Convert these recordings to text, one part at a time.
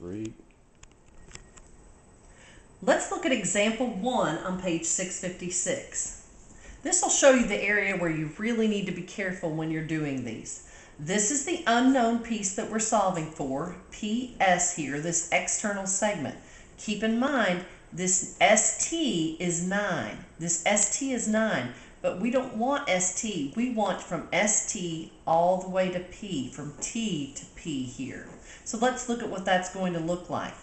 3. Let's look at example 1 on page 656. This will show you the area where you really need to be careful when you're doing these. This is the unknown piece that we're solving for, PS here, this external segment. Keep in mind, this ST is 9. This ST is 9, but we don't want ST. We want from ST all the way to P, from T to P here. So let's look at what that's going to look like.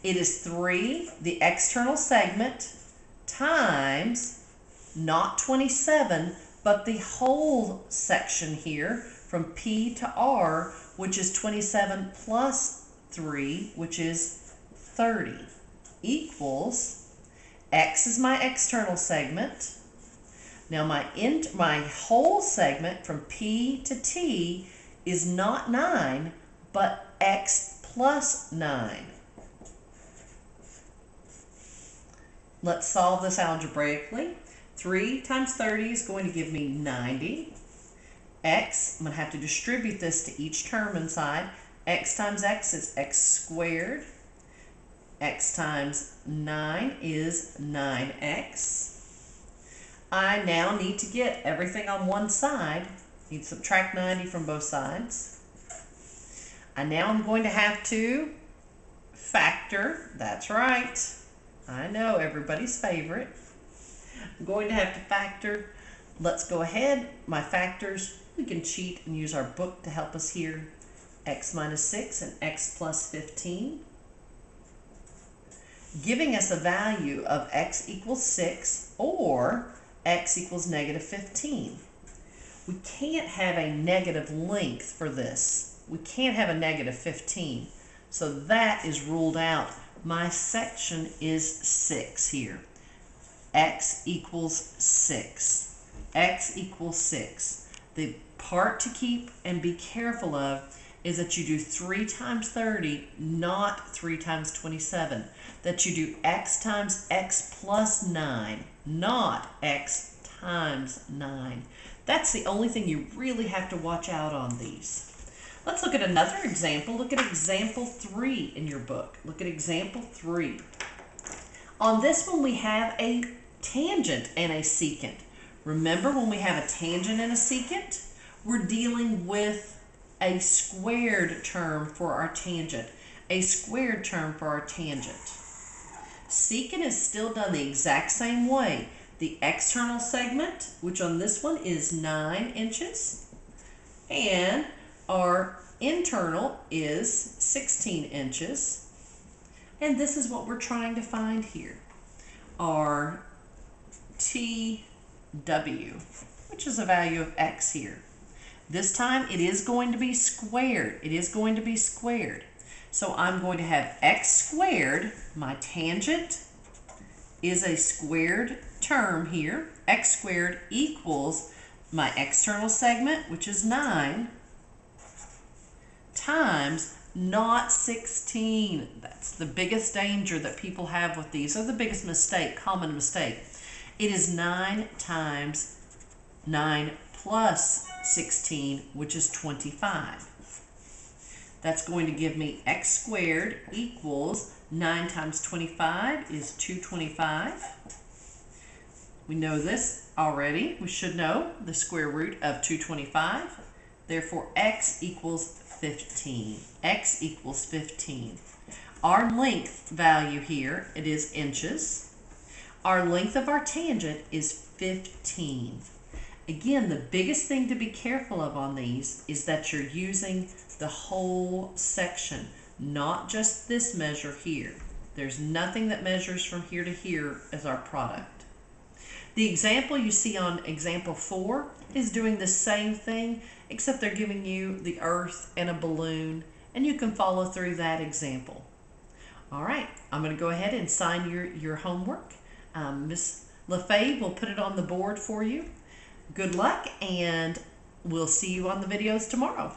It is 3, the external segment, times not 27, but the whole section here from P to R, which is 27 plus 3, which is 30, equals, X is my external segment. Now my whole segment from P to T is not 9, but X plus 9. Let's solve this algebraically. 3 times 30 is going to give me 90. X, I'm going to have to distribute this to each term inside. X times X is X squared. X times 9 is 9X. I now need to get everything on one side. Need to subtract 90 from both sides. And now I'm going to have to factor. That's right. I know, everybody's favorite. I'm going to have to factor. Let's go ahead. My factors, we can cheat and use our book to help us here. X minus 6 and X plus 15. Giving us a value of X equals 6 or X equals negative 15. We can't have a negative length for this. We can't have a negative 15. So that is ruled out. My section is 6 here. X equals 6. X equals 6. The part to keep and be careful of is that you do 3 times 30, not 3 times 27. That you do X times X plus 9, not X times 9. That's the only thing you really have to watch out on these. Let's look at another example. Look at example 3 in your book. Look at example 3. On this one, we have a tangent and a secant. Remember, when we have a tangent and a secant, we're dealing with a squared term for our tangent, a squared term for our tangent. Secant is still done the exact same way. The external segment, which on this one is 9 inches, and our internal is 16 inches. And this is what we're trying to find here. Our TW, which is a value of X here. This time it is going to be squared. It is going to be squared. So I'm going to have X squared. My tangent is a squared term here. X squared equals my external segment, which is 9, times not 16. That's the biggest danger that people have with these, or the biggest mistake, common mistake. It is 9 times 9 plus 16, which is 25. That's going to give me X squared equals 9 times 25 is 225. We know this already. We should know the square root of 225. Therefore, X equals 15. X equals 15. Our length value here, it is inches. Our length of our tangent is 15. Again, the biggest thing to be careful of on these is that you're using the whole section, not just this measure here. There's nothing that measures from here to here as our product. The example you see on example 4 is doing the same thing, except they're giving you the earth and a balloon, and you can follow through that example. All right, I'm going to go ahead and sign your homework. Miss LaFave will put it on the board for you. Good luck, and we'll see you on the videos tomorrow.